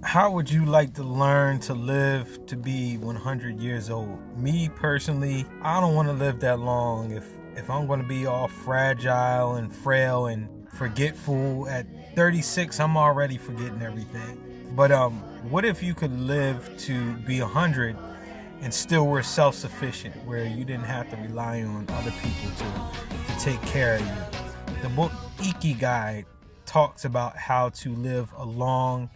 How would you like to learn to live to be 100 years old? Me personally, I don't want to live that long. If I'm going to be all fragile and frail and forgetful at 36, I'm already forgetting everything. But what if you could live to be 100 and still were self-sufficient, where you didn't have to rely on other people to take care of you? The book Ikigai talks about how to live a long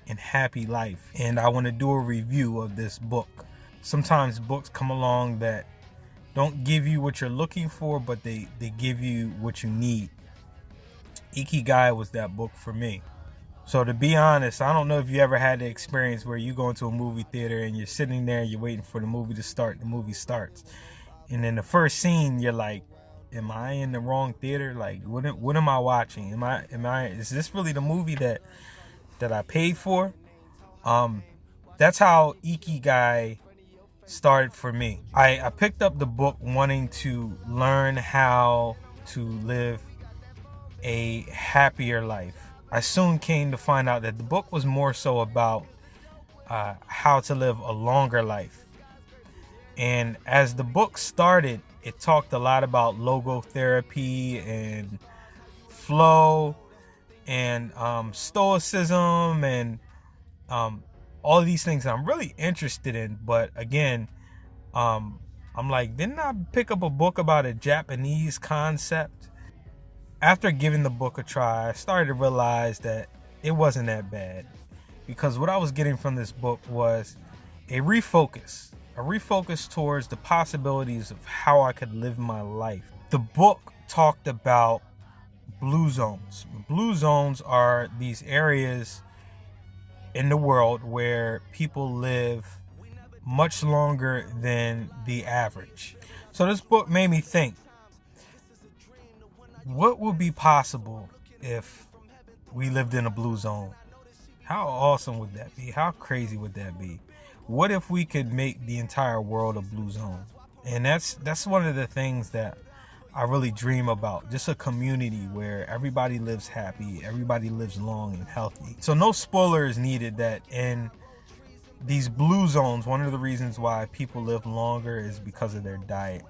and happy life, and I want to do a review of this book. Sometimes books come along that don't give you what you're looking for, but they give you what you need. Ikigai was that book for me. So to be honest, I don't know if you ever had the experience where you go into a movie theater and you're sitting there, you're waiting for the movie to start, the movie starts, and then the first scene you're like, am I in the wrong theater? Like, what am I watching? Is this really the movie that I paid for? That's how Ikigai started for me. I picked up the book wanting to learn how to live a happier life. I soon came to find out that the book was more so about how to live a longer life. And as the book started, it talked a lot about logotherapy and flow and stoicism and all of these things I'm really interested in. But again, I'm like, didn't I pick up a book about a Japanese concept? After giving the book a try, I started to realize that it wasn't that bad, because what I was getting from this book was a refocus towards the possibilities of how I could live my life. The book talked about blue zones. Blue zones are these areas in the world where people live much longer than the average. So this book made me think, what would be possible if we lived in a blue zone? How awesome would that be? How crazy would that be? What if we could make the entire world a blue zone? And that's one of the things that I really dream about. Just a community where everybody lives happy, everybody lives long and healthy. So no spoilers needed that in these blue zones, one of the reasons why people live longer is because of their diet.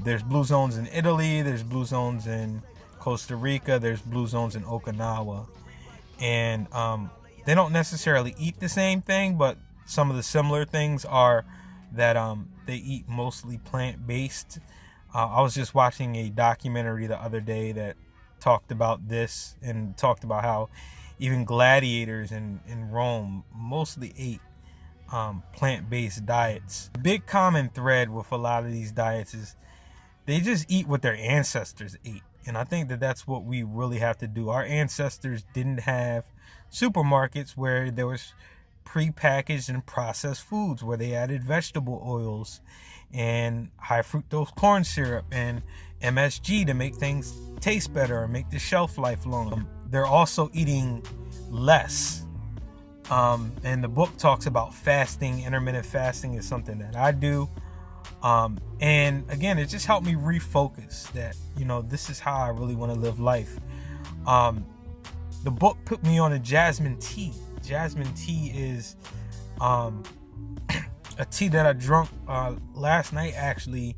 There's blue zones in Italy, there's blue zones in Costa Rica, there's blue zones in Okinawa. And they don't necessarily eat the same thing, but some of the similar things are that they eat mostly plant-based. I was just watching a documentary the other day that talked about this and talked about how even gladiators in Rome mostly ate plant-based diets. The big common thread with a lot of these diets is they just eat what their ancestors ate. And I think that that's what we really have to do. Our ancestors didn't have supermarkets where there was prepackaged and processed foods, where they added vegetable oils and high fructose corn syrup and MSG to make things taste better and make the shelf life longer. They're also eating less. And the book talks about fasting. Intermittent fasting is something that I do. And again, it just helped me refocus that, this is how I really want to live life. The book put me on a jasmine tea. Jasmine tea is a tea that I drunk last night, actually.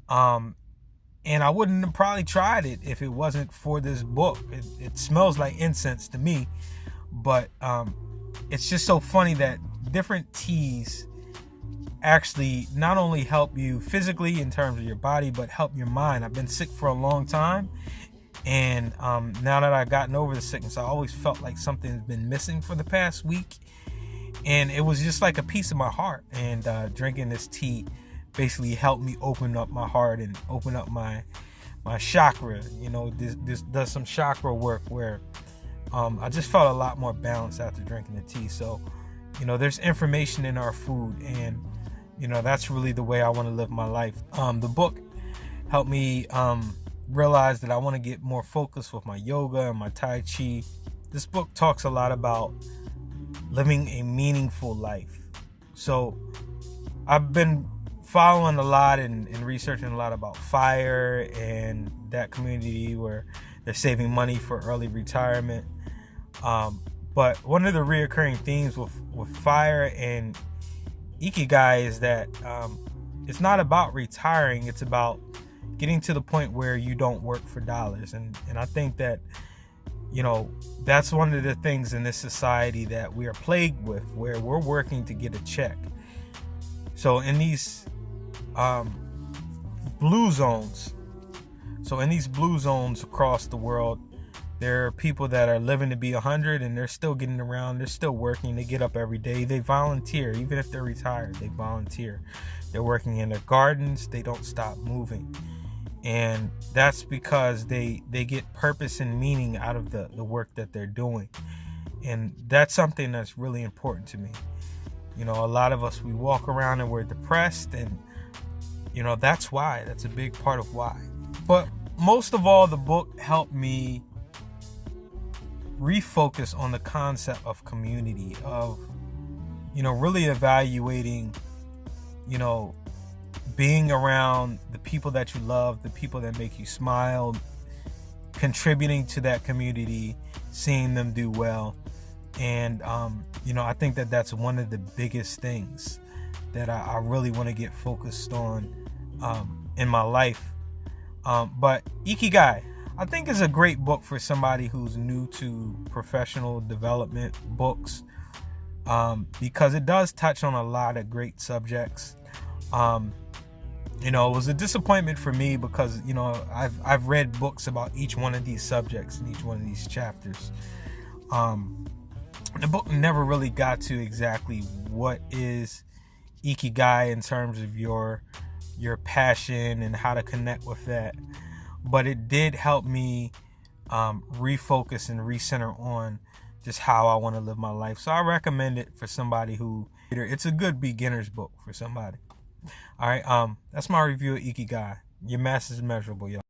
And I wouldn't have probably tried it if it wasn't for this book. It smells like incense to me. But it's just so funny that different teas actually not only help you physically in terms of your body, but help your mind. I've been sick for a long time. And now that I've gotten over the sickness, I always felt like something's been missing for the past week. And it was just like a piece of my heart. And drinking this tea basically helped me open up my heart and open up my chakra. This does some chakra work where I just felt a lot more balanced after drinking the tea. So, there's information in our food. And, that's really the way I want to live my life. The book helped me realize that I want to get more focused with my yoga and my Tai Chi. This book talks a lot about living a meaningful life. So I've been following a lot and researching a lot about FIRE and that community where they're saving money for early retirement. But one of the reoccurring themes with fire and Ikigai is that it's not about retiring. It's about getting to the point where you don't work for dollars. And I think that, that's one of the things in this society that we are plagued with, where we're working to get a check. So in these blue zones, across the world, there are people that are living to be 100 and they're still getting around. They're still working. They get up every day. They volunteer. Even if they're retired, they volunteer. They're working in their gardens. They don't stop moving. And that's because they get purpose and meaning out of the work that they're doing. And that's something that's really important to me. A lot of us, we walk around and we're depressed, and that's why. That's a big part of why. But most of all, the book helped me refocus on the concept of community, of really evaluating being around the people that you love, the people that make you smile, contributing to that community, seeing them do well. And I think that that's one of the biggest things that I really want to get focused on in my life. But Ikigai, I think, is a great book for somebody who's new to professional development books, because it does touch on a lot of great subjects. It was a disappointment for me because, I've read books about each one of these subjects and each one of these chapters. The book never really got to exactly what is Ikigai in terms of your passion and how to connect with that. But it did help me refocus and recenter on just how I want to live my life. So I recommend it for somebody it's a good beginner's book for somebody. All right, that's my review of Ikigai. Your master's measurable, y'all.